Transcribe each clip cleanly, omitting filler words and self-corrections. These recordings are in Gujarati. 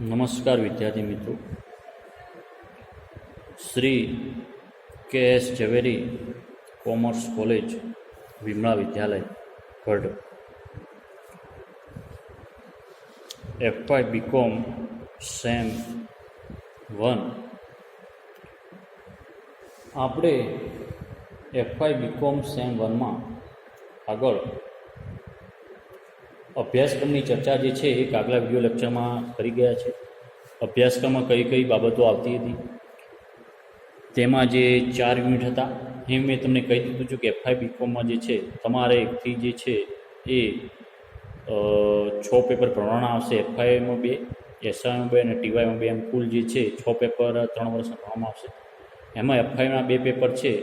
નમસ્કાર વિદ્યાર્થી મિત્રો. શ્રી કે.એસ. ઝવેરી કોમર્સ કોલેજ વિમળા વિદ્યાલય ગઢ એફવાય બીકોમ સેમ 1. આપણે એફવાય બીકોમ સેમ 1માં આગળ અભ્યાસક્રમની ચર્ચા જે છે એક આગલા વિડીયો લેક્ચરમાં કરી ગયા છે. અભ્યાસક્રમમાં કઈ કઈ બાબતો આવતી હતી તેમાં જે 4 યુનિટ હતા એ મેં તમને કહી દીધું છું કે એફવાય બીકોમમાં જે છે તમારે એકથી જે છે એ 6 પેપર ભણવાના આવશે. એફવાયમાં 2, એસવાયમાં 2 અને ટીવાયમાં 2 એમ કુલ જે છે 6 પેપર 3 વર્ષમાં ભણવામાં આવશે. એમાં એફવાયના 2 પેપર છે.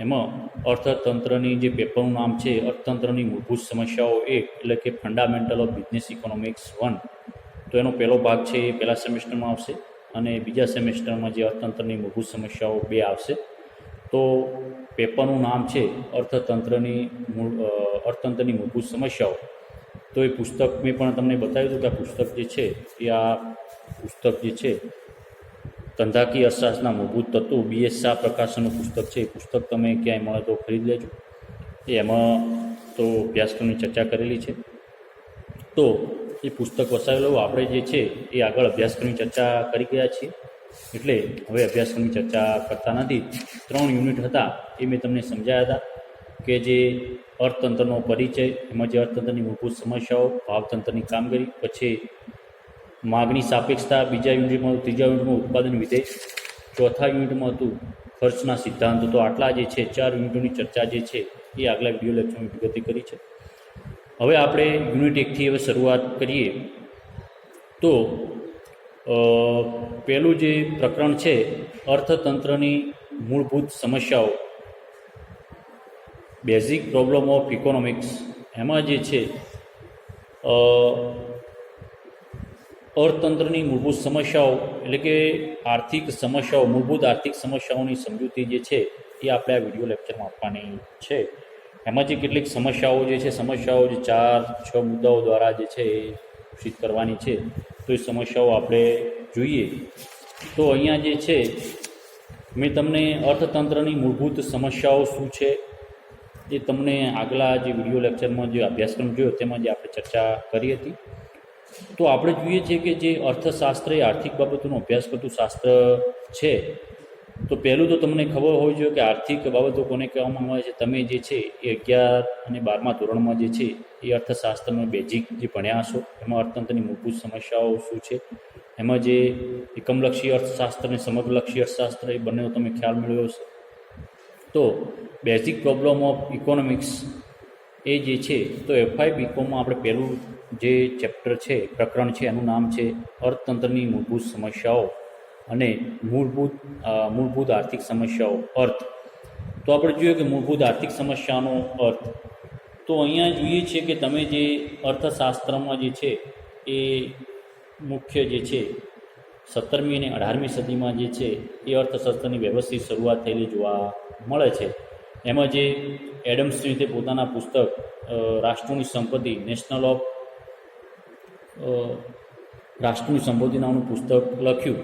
એમાં અર્થતંત્રની જે પેપરનું નામ છે અર્થતંત્રની મૂળભૂત સમસ્યાઓ 1 એટલે કે ફંડામેન્ટલ ઓફ બિઝનેસ ઇકોનોમિક્સ 1. તો એનો પહેલો ભાગ છે એ પહેલા સેમેસ્ટરમાં આવશે અને બીજા સેમેસ્ટરમાં જે અર્થતંત્રની મૂળભૂત સમસ્યાઓ 2 આવશે. તો પેપરનું નામ છે અર્થતંત્રની મૂળભૂત સમસ્યાઓ. તો એ પુસ્તક મેં પણ તમને બતાવ્યું હતું કે આ પુસ્તક જે છે એ આ પુસ્તક જે છે ધંધાકીય અર્થશાસ્ત્રના મૂળભૂત તત્વો BS શાહ પ્રકાશનનું પુસ્તક છે. એ પુસ્તક તમે ક્યાંય મળે તો ખરીદ લેજો. એમાં તો અભ્યાસક્રમની ચર્ચા કરેલી છે. તો એ પુસ્તક વસાવેલો આપણે જે છે એ આગળ અભ્યાસક્રમની ચર્ચા કરી ગયા છીએ એટલે હવે અભ્યાસક્રમની ચર્ચા કરતા નથી. 3 યુનિટ હતા એ મેં તમને સમજાયા હતા કે જે અર્થતંત્રનો પરિચય, એમાં જે અર્થતંત્રની મૂળભૂત સમસ્યાઓ, ભાવતંત્રની કામગીરી, પછી માગણી સાપેક્ષતા, બીજા યુનિટમાં, ત્રીજા યુનિટમાં ઉત્પાદન વિધેય, ચોથા યુનિટમાં હતું ખર્ચના સિદ્ધાંતો. તો આટલા જે છે 4 યુનિટોની ચર્ચા જે છે એ આગલા વિડીયો લેક્ચરમાં વિગતે કરી છે. હવે આપણે યુનિટ 1થી હવે શરૂઆત કરીએ. તો પહેલું જે પ્રકરણ છે અર્થતંત્રની મૂળભૂત સમસ્યાઓ, બેઝિક પ્રોબ્લેમ ઓફ ઇકોનોમિક્સ. એમાં જે છે અર્થતંત્રની મૂળભૂત સમસ્યાઓ એટલે કે આર્થિક સમસ્યાઓ, મૂળભૂત આર્થિક સમસ્યાઓની સમજૂતી જે છે એ આપણે આ વિડીયો લેક્ચરમાં આપવાની છે. એમાં જે કેટલીક સમસ્યાઓ જે છે, સમસ્યાઓ જે 4-6 મુદ્દાઓ દ્વારા જે છે એ ઘોષિત કરવાની છે. તો એ સમસ્યાઓ આપણે જોઈએ. તો અહીંયા જે છે મેં તમને અર્થતંત્રની મૂળભૂત સમસ્યાઓ શું છે એ તમને આગલા જે વિડીયો લેક્ચરમાં જે અભ્યાસક્રમ જોયો તેમાં જે આપણે ચર્ચા કરી હતી. તો આપણે જોઈએ છીએ કે જે અર્થશાસ્ત્ર એ આર્થિક બાબતોનો અભ્યાસ કરતું શાસ્ત્ર છે. તો પહેલું તો તમને ખબર હોવી જોઈએ કે આર્થિક બાબતો કોને કહેવામાં આવે છે. તમે જે છે એ 11 અને 12મા ધોરણમાં જે છે એ અર્થશાસ્ત્રનો બેઝિક જે ભણ્યા હશો. એમાં અર્થતંત્રની મૂળભૂત સમસ્યાઓ શું છે, એમાં જે એકમલક્ષી અર્થશાસ્ત્ર અને સમગ્રલક્ષી અર્થશાસ્ત્ર એ બંનેનો તમે ખ્યાલ મેળવ્યો હશે. તો બેઝિક પ્રોબ્લેમ ઓફ ઇકોનોમિક્સ એ જે છે તો એફવાય બીકોમમાં આપણે પહેલું જે ચેપ્ટર છે, પ્રકરણ છે, એનું નામ છે અર્થતંત્રની મૂળભૂત સમસ્યાઓ અને મૂળભૂત આર્થિક સમસ્યાઓ, અર્થ. તો આપણે જોઈએ કે મૂળભૂત આર્થિક સમસ્યાનો અર્થ. તો અહીંયા જોઈએ છીએ કે તમે જે અર્થશાસ્ત્રમાં જે છે એ મુખ્ય જે છે 17મી અને 18મી સદીમાં જે છે એ અર્થશાસ્ત્રની વ્યવસ્થિત શરૂઆત થયેલી જોવા મળે છે. એમાં જે એડમ સ્મિથે પોતાના પુસ્તક રાષ્ટ્રોની સંપત્તિ, રાષ્ટ્રની સંપત્તિ નામનું પુસ્તક લખ્યું.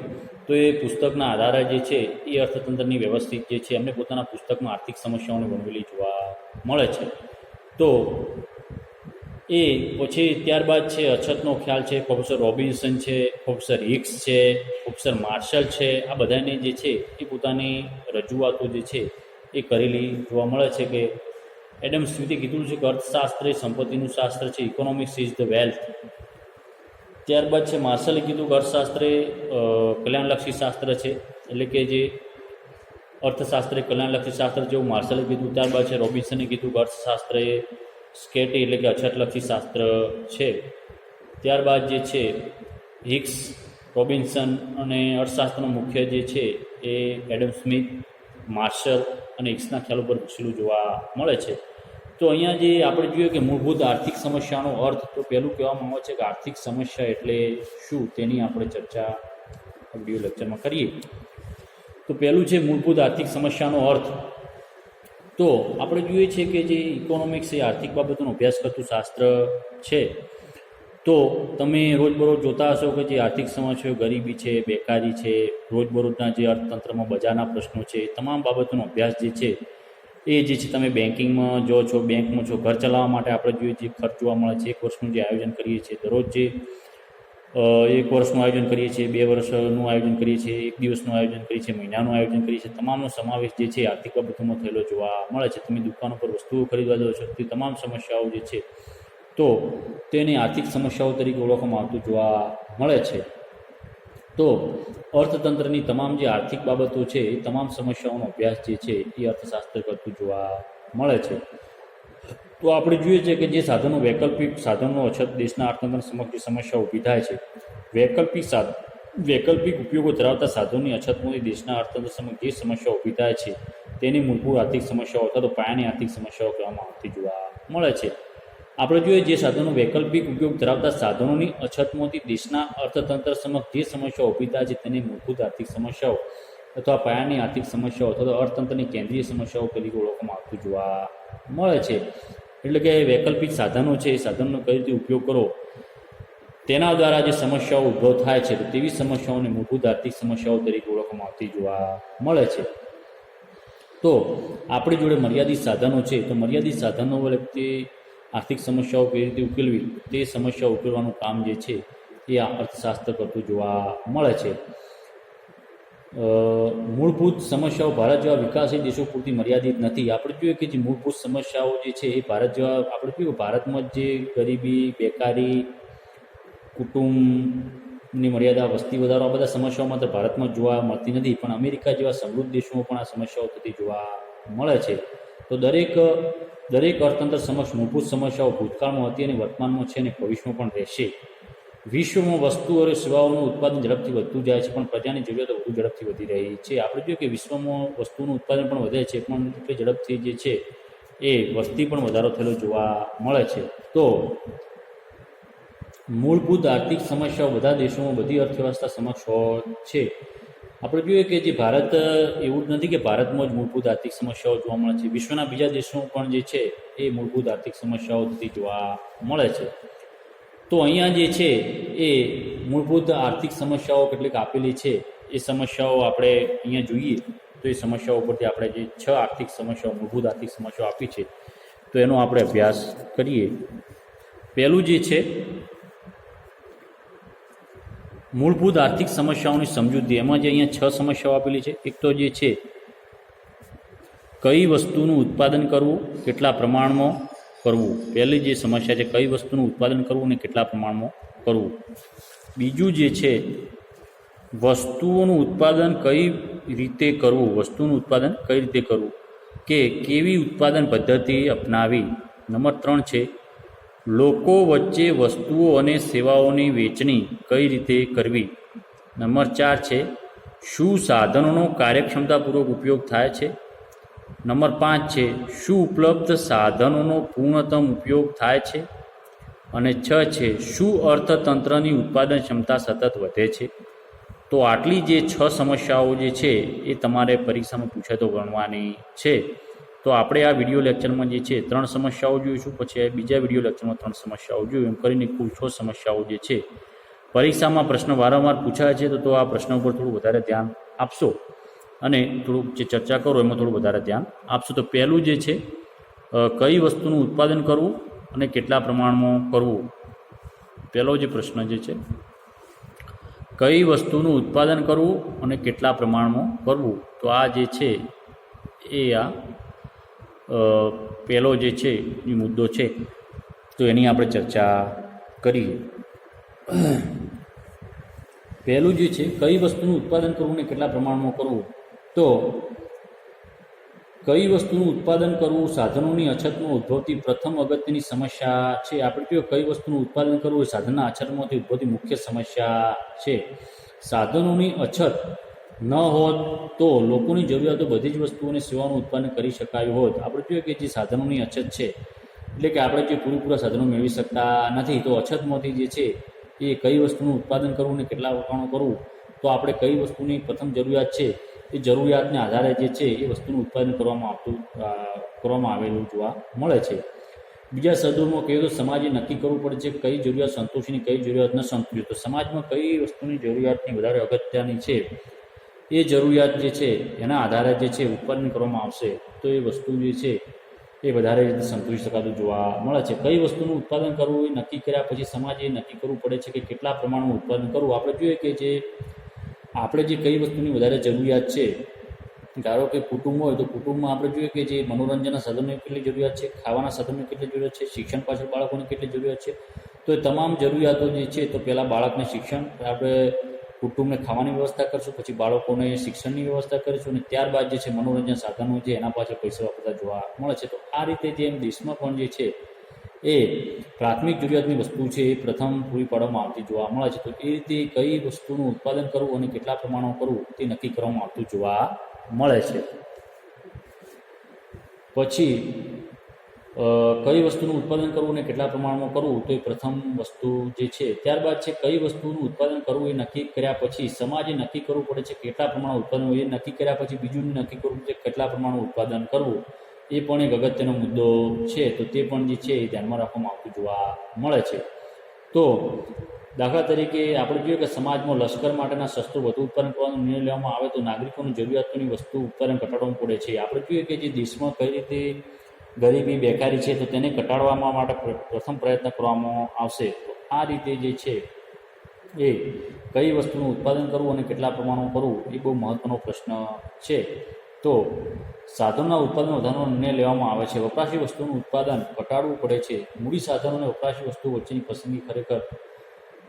તો એ પુસ્તકના આધારે જે છે એ અર્થતંત્રની વ્યવસ્થિત જે છે એમને પોતાના પુસ્તકમાં આર્થિક સમસ્યાઓને વર્ણવેલી જોવા મળે છે. તો એ પછી ત્યારબાદ છે અછતનો ખ્યાલ છે, પ્રોફેસર રોબિન્સન છે, પ્રોફેસર હિક્સ છે, પ્રોફેસર માર્શલ છે. આ બધાને જે છે એ પોતાની રજૂઆતો જે છે એ કરેલી જોવા મળે છે કે એડમ સ્મિથે કીધું છે કે અર્થશાસ્ત્ર એ સંપત્તિનું શાસ્ત્ર છે, ઇકોનોમિક્સ ઇઝ ધ વેલ્થ. ત્યારબાદ છે માર્શલે કીધું કે અર્થશાસ્ત્ર એ કલ્યાણલક્ષી શાસ્ત્ર છે, એટલે કે જે અર્થશાસ્ત્ર એ કલ્યાણલક્ષી શાસ્ત્ર જેવું માર્શલે કીધું. ત્યારબાદ છે રોબિન્સને કીધું કે અર્થશાસ્ત્ર એ સ્કેટી એટલે કે અછતલક્ષી શાસ્ત્ર છે. ત્યારબાદ જે છે હિક્સ, રોબિન્સન અને અર્થશાસ્ત્રનો મુખ્ય જે છે એ એડમ સ્મિથ, માર્શલ અને હિક્સના ખ્યાલ ઉપર પૂછેલું જોવા મળે છે. તો અહીંયા જે આપણે જોઈએ કે મૂળભૂત આર્થિક સમસ્યાનો અર્થ, તો પહેલું કહેવામાં આવે છે કે આર્થિક સમસ્યા એટલે શું તેની આપણે ચર્ચા વિડીયો લેક્ચરમાં કરીએ. તો પહેલું છે મૂળભૂત આર્થિક સમસ્યાનો અર્થ. તો આપણે જોઈએ છીએ કે જે ઇકોનોમિક્સ એ આર્થિક બાબતોનો અભ્યાસ કરતું શાસ્ત્ર છે. તો તમે રોજબરોજ જોતા હશો કે જે આર્થિક સમસ્યાઓ ગરીબી છે, બેકારી છે, રોજબરોજના જે અર્થતંત્રમાં બજારના પ્રશ્નો છે, તમામ બાબતોનો અભ્યાસ જે છે એ જે છે તમે બેન્કિંગમાં જો છો, બેંકમાં છો, ઘર ચલાવવા માટે આપણે જોઈએ જે ખર્ચ જોવા મળે છે, એક વર્ષનું જે આયોજન કરીએ છીએ, દરરોજ જે એક વર્ષનું આયોજન કરીએ છીએ, 2 વર્ષનું આયોજન કરીએ છીએ, 1 દિવસનું આયોજન કરીએ છીએ, મહિનાનું આયોજન કરીએ છીએ, તમામનો સમાવેશ જે છે આર્થિક બાબતોમાં થયેલો જોવા મળે છે. તમે દુકાનો પર વસ્તુઓ ખરીદવા જાઓ છો તે તમામ સમસ્યાઓ જે છે તો તેને આર્થિક સમસ્યાઓ તરીકે ઓળખવામાં આવતું જોવા મળે છે. તો અર્થતંત્રની તમામ જે આર્થિક બાબતો છે એ તમામ સમસ્યાઓનો અભ્યાસ જે છે એ અર્થશાસ્ત્ર કરતું જોવા મળે છે. તો આપણે જોઈએ છે કે જે સાધનો વૈકલ્પિક સાધનોનો અછત દેશના અર્થતંત્ર સમક્ષ જે સમસ્યા ઊભી થાય છે, વૈકલ્પિક ઉપયોગો ધરાવતા સાધનોની અછતમાંથી દેશના અર્થતંત્ર સમક્ષ જે સમસ્યા ઊભી થાય છે તેની મૂળભૂત આર્થિક સમસ્યાઓ અથવા તો પાયાની આર્થિક સમસ્યાઓ કહેવામાં આવતી જોવા મળે છે. આપણે જોઈએ જે સાધનો વૈકલ્પિક ઉપયોગ ધરાવતા સાધનોની અછતમાંથી દેશના અર્થતંત્ર સમક્ષ જે સમસ્યાઓ ઊભી થાય છે તેની મૂળભૂત આર્થિક સમસ્યાઓ અથવા પાયાની આર્થિક સમસ્યાઓ અથવા તો અર્થતંત્રની કેન્દ્રીય સમસ્યાઓ તરીકે ઓળખવામાં આવતું જોવા મળે છે. એટલે કે વૈકલ્પિક સાધનો છે એ સાધનનો કઈ રીતે ઉપયોગ કરો તેના દ્વારા જે સમસ્યાઓ ઉદ્ભવ થાય છે તો તેવી સમસ્યાઓને મૂળભૂત આર્થિક સમસ્યાઓ તરીકે ઓળખવામાં આવતી જોવા મળે છે. તો આપણી જોડે મર્યાદિત સાધનો છે તો મર્યાદિત સાધનો વડે આર્થિક સમસ્યાઓ કેવી રીતે ઉકેલવી તે સમસ્યાઓ ઉકેલવાનું કામ જે છે એ આ અર્થશાસ્ત્ર કરતું જોવા મળે છે. મૂળભૂત સમસ્યાઓ ભારત જેવા વિકાસશીલ દેશો પૂરતી મર્યાદિત નથી. આપણે જોઈએ કે જે મૂળભૂત સમસ્યાઓ જે છે એ ભારત જેવા આપણે જોઈએ ભારતમાં જે ગરીબી, બેકારી, કુટુંબની મર્યાદા, વસ્તી વધારો આ બધા સમસ્યાઓ માત્ર ભારતમાં જોવા મળતી નથી પણ અમેરિકા જેવા સમૃદ્ધ દેશોમાં પણ આ સમસ્યાઓ થતી જોવા મળે છે. તો દરેક અર્થતંત્ર સમક્ષ મૂળભૂત સમસ્યાઓ ભૂતકાળમાં હતી અને વર્તમાનમાં છે અને ભવિષ્યમાં પણ રહેશે. વિશ્વમાં વસ્તુઓ અને સેવાઓનું ઉત્પાદન ઝડપથી વધતું જાય છે પણ પ્રજાની જરૂરિયાતો વધુ ઝડપથી વધી રહી છે. આપણે જોઈએ કે વિશ્વમાં વસ્તુનું ઉત્પાદન પણ વધે છે પણ એટલી ઝડપથી જે છે એ વસ્તી પણ વધારો થયેલો જોવા મળે છે. તો મૂળભૂત આર્થિક સમસ્યાઓ બધા દેશોમાં બધી અર્થવ્યવસ્થા સમક્ષ છે. આપણે જોઈએ કે જે ભારત એવું જ નથી કે ભારતમાં જ મૂળભૂત આર્થિક સમસ્યાઓ જોવા મળે છે, વિશ્વના બીજા દેશોમાં પણ જે છે એ મૂળભૂત આર્થિક સમસ્યાઓ થતી જોવા મળે છે. તો અહીંયા જે છે એ મૂળભૂત આર્થિક સમસ્યાઓ કેટલીક આપેલી છે એ સમસ્યાઓ આપણે અહીંયા જોઈએ તો એ સમસ્યાઓ પરથી આપણે જે 6 આર્થિક સમસ્યાઓ મૂળભૂત આર્થિક સમસ્યાઓ આપી છે તો એનો આપણે અભ્યાસ કરીએ. પહેલું જે છે મૂળભૂત આર્થિક સમસ્યાઓની સમજૂતી. એમાં જે અહીંયા 6 સમસ્યાઓ આપેલી છે. એક તો જે છે કઈ વસ્તુનું ઉત્પાદન કરવું, કેટલા પ્રમાણમાં કરવું. પહેલી જે સમસ્યા છે કઈ વસ્તુનું ઉત્પાદન કરવું અને કેટલા પ્રમાણમાં કરવું. બીજું જે છે વસ્તુઓનું ઉત્પાદન કઈ રીતે કરવું, વસ્તુનું ઉત્પાદન કઈ રીતે કરવું કે કેવી ઉત્પાદન પદ્ધતિ અપનાવી. નંબર 3 છે લોકો વચ્ચે વસ્તુઓ અને સેવાઓની વહેંચણી કઈ રીતે કરવી. નંબર 4 છે શું સાધનોનો કાર્યક્ષમતાપૂર્વક ઉપયોગ થાય છે. નંબર 5 છે શું ઉપલબ્ધ સાધનોનો પૂર્ણતમ ઉપયોગ થાય છે. અને 6 છે શું અર્થતંત્રની ઉત્પાદન ક્ષમતા સતત વધે છે. તો આટલી જે 6 સમસ્યાઓ જે છે એ તમારે પરીક્ષામાં પૂછાય તો ગણવાની છે. તો આપણે આ વિડીયો લેક્ચરમાં જે છે 3 સમસ્યાઓ જોઈશું, પછી બીજા વિડીયો લેક્ચરમાં 3 સમસ્યાઓ જોયું, એમ કરીને કુલ 6 સમસ્યાઓ જે છે પરીક્ષામાં પ્રશ્ન વારંવાર પૂછાય છે. તો આ પ્રશ્ન ઉપર થોડું વધારે ધ્યાન આપશો અને થોડુંક જે ચર્ચા કરો એમાં થોડું વધારે ધ્યાન આપશો. તો પહેલું જે છે કઈ વસ્તુનું ઉત્પાદન કરવું અને કેટલા પ્રમાણમાં કરવું. પહેલો જે પ્રશ્ન જે છે કઈ વસ્તુનું ઉત્પાદન કરવું અને કેટલા પ્રમાણમાં કરવું. તો આ જે છે એ આ પહેલો જે છે એ મુદ્દો છે તો એની આપણે ચર્ચા કરીએ. પહેલું જે છે કઈ વસ્તુનું ઉત્પાદન કરવું ને કેટલા પ્રમાણમાં કરવું. તો કઈ વસ્તુનું ઉત્પાદન કરવું સાધનોની અછતમાં ઉદ્ભવતી પ્રથમ અગત્યની સમસ્યા છે. આપણે કહીએ કઈ વસ્તુનું ઉત્પાદન કરવું એ સાધનના અછતમાંથી ઉદ્ભવતી મુખ્ય સમસ્યા છે. સાધનોની અછત ન હોત તો લોકોની જરૂરિયાતો બધી જ વસ્તુઓને સેવાનું ઉત્પાદન કરી શકાયું હોત. આપણે જોઈએ કે જે સાધનોની અછત છે એટલે કે આપણે જે પૂરેપૂરા સાધનો મેળવી શકતા નથી તો અછતમાંથી જે છે એ કઈ વસ્તુનું ઉત્પાદન કરવું ને કેટલા પ્રમાણમાં કરવું. તો આપણે કઈ વસ્તુની પ્રથમ જરૂરિયાત છે એ જરૂરિયાતને આધારે જે છે એ વસ્તુનું ઉત્પાદન કરવામાં આવેલું જોવા મળે છે. બીજા શબ્દોમાં કહીએ તો સમાજે નક્કી કરવું પડે છે કઈ જરૂરિયાત સંતોષીની કઈ જરૂરિયાત ન સંતોષી. તો સમાજમાં કઈ વસ્તુની જરૂરિયાતની વધારે અગત્યની છે એ જરૂરિયાત જે છે એના આધારે જે છે ઉત્પાદન કરવામાં આવશે તો એ વસ્તુ જે છે એ વધારે સંતોષી શકાતું જોવા મળે છે. કઈ વસ્તુનું ઉત્પાદન કરવું એ નક્કી કર્યા પછી સમાજે નક્કી કરવું પડે છે કે કેટલા પ્રમાણમાં ઉત્પાદન કરવું. આપણે જોઈએ કે આપણે જે કઈ વસ્તુની વધારે જરૂરિયાત છે, ધારો કે કુટુંબ હોય તો કુટુંબમાં આપણે જોઈએ કે જે મનોરંજનના સાધનોની કેટલી જરૂરિયાત છે, ખાવાના સાધનોની કેટલી જરૂરિયાત છે, શિક્ષણ પાછળ બાળકોની કેટલી જરૂરિયાત છે. તો એ તમામ જરૂરિયાતો જે છે તો પહેલાં બાળકને શિક્ષણ, આપણે કુટુંબને ખાવાની વ્યવસ્થા કરશું, પછી બાળકોને શિક્ષણની વ્યવસ્થા કરીશું અને ત્યારબાદ જે છે મનોરંજન સાધનો છે એના પાછળ પૈસા વાપરતા જોવા મળે છે. તો આ રીતે જેમ દેશમાં પણ જે છે એ પ્રાથમિક જરૂરિયાતની વસ્તુ છે એ પ્રથમ પૂરી પાડવામાં આવતી જોવા મળે છે. તો એ રીતે કઈ વસ્તુનું ઉત્પાદન કરવું અને કેટલા પ્રમાણમાં કરવું તે નક્કી કરવામાં આવતું જોવા મળે છે. પછી કઈ વસ્તુનું ઉત્પાદન કરવું અને કેટલા પ્રમાણમાં કરવું તો એ પ્રથમ વસ્તુ જે છે. ત્યારબાદ છે કઈ વસ્તુનું ઉત્પાદન કરવું એ નક્કી કર્યા પછી સમાજે નક્કી કરવું પડે છે કેટલા પ્રમાણમાં ઉત્પાદન, એ નક્કી કર્યા પછી બીજું નક્કી કરવું છે કેટલા પ્રમાણમાં ઉત્પાદન કરવું. એ પણ એક અગત્યનો મુદ્દો છે. તો તે પણ જે છે એ ધ્યાનમાં રાખવામાં આવતું જોવા મળે છે. તો દાખલા તરીકે આપણે જોઈએ કે સમાજમાં લશ્કર માટેના શસ્ત્રો વધુ ઉત્પાદન કરવાનો નિર્ણય લેવામાં આવે તો નાગરિકોની જરૂરિયાતોની વસ્તુ ઉત્પાદન ઘટાડવું પડે છે. આપણે જોઈએ કે જે દેશમાં કઈ રીતે ગરીબી, બેકારી છે તો તેને ઘટાડવા માટે પ્રથમ પ્રયત્ન કરવામાં આવશે. તો આ રીતે જે છે એ કઈ વસ્તુનું ઉત્પાદન કરવું અને કેટલા પ્રમાણમાં કરવું એ બહુ મહત્ત્વનો પ્રશ્ન છે. તો સાધનોના ઉત્પાદન વધારવાનો નિર્ણય લેવામાં આવે છે. વપરાશી વસ્તુનું ઉત્પાદન ઘટાડવું પડે છે. મૂડી સાધનો અને વપરાશી વસ્તુઓ વચ્ચેની પસંદગી ખરેખર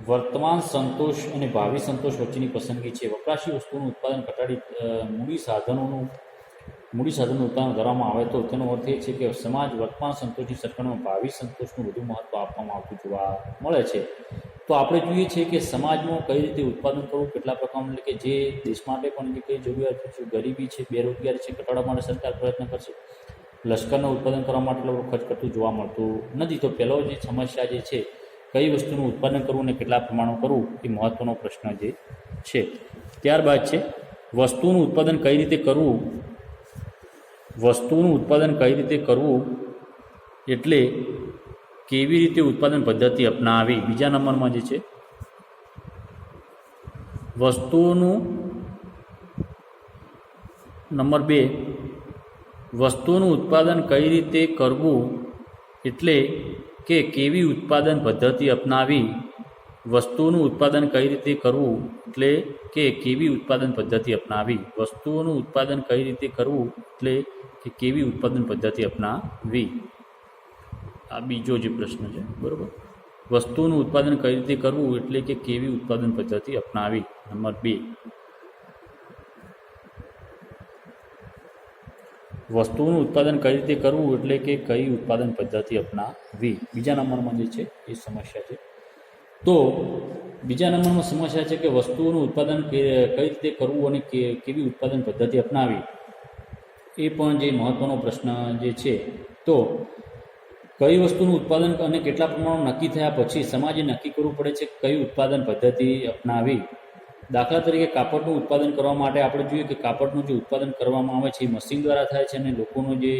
વર્તમાન સંતોષ અને ભાવિ સંતોષ વચ્ચેની પસંદગી છે. વપરાશી વસ્તુનું ઉત્પાદન ઘટાડી મૂડી સાધનોનું ઉત્પાદન કરવામાં આવે તો તેનો અર્થ એ છે કે સમાજ વર્તમાન સંતોષની સરખામણીમાં ભાવિ સંતોષનું વધુ મહત્ત્વ આપવામાં આવતું જોવા મળે છે. તો આપણે જોઈએ છીએ કે સમાજમાં કઈ રીતે ઉત્પાદન કરવું, કેટલા પ્રકારનું, એટલે કે જે દેશ માટે પણ જે કઈ જરૂરિયાત છે, ગરીબી છે, બેરોજગારી છે, ઘટાડવા માટે સરકાર પ્રયત્ન કરશે. લશ્કરનું ઉત્પાદન કરવા માટે લોકો ખર્ચ કરતું જોવા મળતું નથી. તો પહેલો જે સમસ્યા જે છે કઈ વસ્તુનું ઉત્પાદન કરવું અને કેટલા પ્રમાણમાં કરવું એ મહત્ત્વનો પ્રશ્ન જે છે. ત્યારબાદ છે વસ્તુનું ઉત્પાદન કઈ રીતે કરવું. વસ્તુનું ઉત્પાદન કઈ રીતે કરવું એટલે કેવી રીતે ઉત્પાદન પદ્ધતિ અપનાવી. બીજા નંબરમાં જે છે નંબર 2 વસ્તુનું ઉત્પાદન કઈ રીતે કરવું એટલે કે કેવી ઉત્પાદન પદ્ધતિ અપનાવી. વસ્તુનું ઉત્પાદન કઈ રીતે કરવું એટલે કે કેવી ઉત્પાદન પદ્ધતિ અપનાવી. વસ્તુઓનું ઉત્પાદન કઈ રીતે કરવું એટલે કે કેવી ઉત્પાદન પદ્ધતિ અપનાવી. આ બીજો જે પ્રશ્ન છે, બરાબર. વસ્તુનું ઉત્પાદન કઈ રીતે કરવું એટલે કે કેવી ઉત્પાદન પદ્ધતિ અપનાવી. નંબર 2 વસ્તુનું ઉત્પાદન કઈ રીતે કરવું એટલે કે કઈ ઉત્પાદન પદ્ધતિ અપનાવી. બીજા નંબરમાં જે છે એ સમસ્યા છે. તો બીજા નંબરમાં સમસ્યા છે કે વસ્તુઓનું ઉત્પાદન કઈ રીતે કરવું અને કેવી ઉત્પાદન પદ્ધતિ અપનાવી. એ પણ જે મહત્ત્વનો પ્રશ્ન જે છે. તો કઈ વસ્તુનું ઉત્પાદન અને કેટલા પ્રમાણમાં નક્કી થયા પછી સમાજે નક્કી કરવું પડે છે કઈ ઉત્પાદન પદ્ધતિ અપનાવી. દાખલા તરીકે કાપડનું ઉત્પાદન કરવા માટે આપણે જોઈએ કે કાપડનું જે ઉત્પાદન કરવામાં આવે છે એ મશીન દ્વારા થાય છે અને લોકોનો જે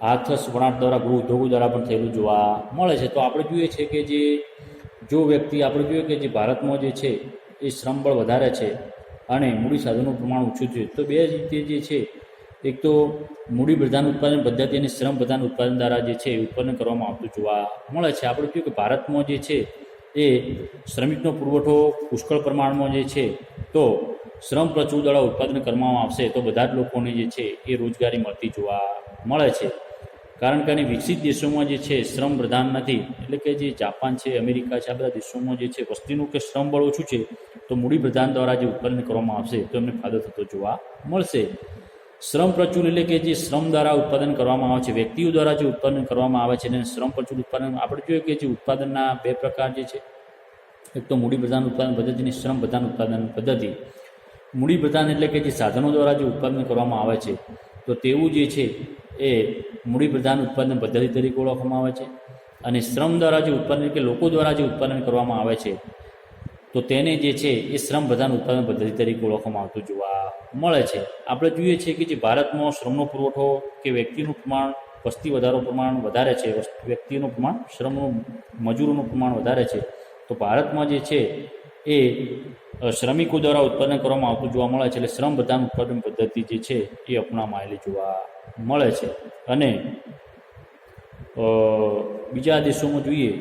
હાથ વણાટ દ્વારા, ગૃહ ઉદ્યોગો દ્વારા પણ થયેલું જોવા મળે છે. તો આપણે જોઈએ છે કે જો વ્યક્તિ, આપણે જોઈએ કે જે ભારતમાં જે છે એ શ્રમબળ વધારે છે અને મૂડી સાધનોનું પ્રમાણ ઓછું છે. તો બે રીતે જે છે, એક તો મૂડી પ્રધાન ઉત્પાદન પદ્ધતિ અને શ્રમ પ્રધાન ઉત્પાદન દ્વારા જે છે ઉત્પાદન કરવામાં આવતું જોવા મળે છે. આપણે જોઈએ કે ભારતમાં જે છે એ શ્રમિકનો પુરવઠો પુષ્કળ પ્રમાણમાં જે છે તો શ્રમ પ્રચુર દ્વારા ઉત્પાદન કરવામાં આવશે તો બધા જ લોકોને જે છે એ રોજગારી મળતી જોવા મળે છે. કારણ કે અને વિકસિત દેશોમાં જે છે શ્રમ પ્રધાન નથી, એટલે કે જે જાપાન છે, અમેરિકા છે, આ બધા દેશોમાં જે છે વસ્તીનું કે શ્રમ બળ ઓછું છે તો મૂડી પ્રધાન દ્વારા જે ઉત્પાદન કરવામાં આવશે તો એમને ફાયદો થતો જોવા મળશે. શ્રમ પ્રચુર એટલે કે જે શ્રમ દ્વારા ઉત્પાદન કરવામાં આવે છે, વ્યક્તિઓ દ્વારા જે ઉત્પાદન કરવામાં આવે છે અને શ્રમ પ્રચુર ઉત્પાદન. આપણે જોઈએ કે જે ઉત્પાદનના બે પ્રકાર જે છે, એક તો મૂડી પ્રધાન ઉત્પાદન પદ્ધતિ અને શ્રમ પ્રધાન ઉત્પાદન પદ્ધતિ. મૂડી પ્રધાન એટલે કે જે સાધનો દ્વારા જે ઉત્પાદન કરવામાં આવે છે તો તેવું જે છે એ મૂડી પ્રધાન ઉત્પાદન પદ્ધતિ તરીકે ઓળખવામાં આવે છે. અને શ્રમ દ્વારા જે ઉત્પાદન, કે લોકો દ્વારા જે ઉત્પાદન કરવામાં આવે છે તો તેને જે છે એ શ્રમ પ્રધાન ઉત્પાદન પદ્ધતિ તરીકે ઓળખવામાં આવતું જોવા મળે છે. આપણે જોઈએ છીએ કે જે ભારતમાં શ્રમનો પુરવઠો કે વ્યક્તિનું પ્રમાણ વસ્તી વધારો પ્રમાણ વધારે છે, વ્યક્તિનું પ્રમાણ શ્રમનું મજૂરોનું પ્રમાણ વધારે છે, તો ભારતમાં જે છે એ શ્રમિકો દ્વારા ઉત્પાદન કરવામાં આવતું જોવા મળે છે. એટલે શ્રમ પ્રધાન ઉત્પાદન પદ્ધતિ જે છે એ અપનાવવામાં આવેલી જોવા મળે છે. અને બીજા દેશોમાં જોઈએ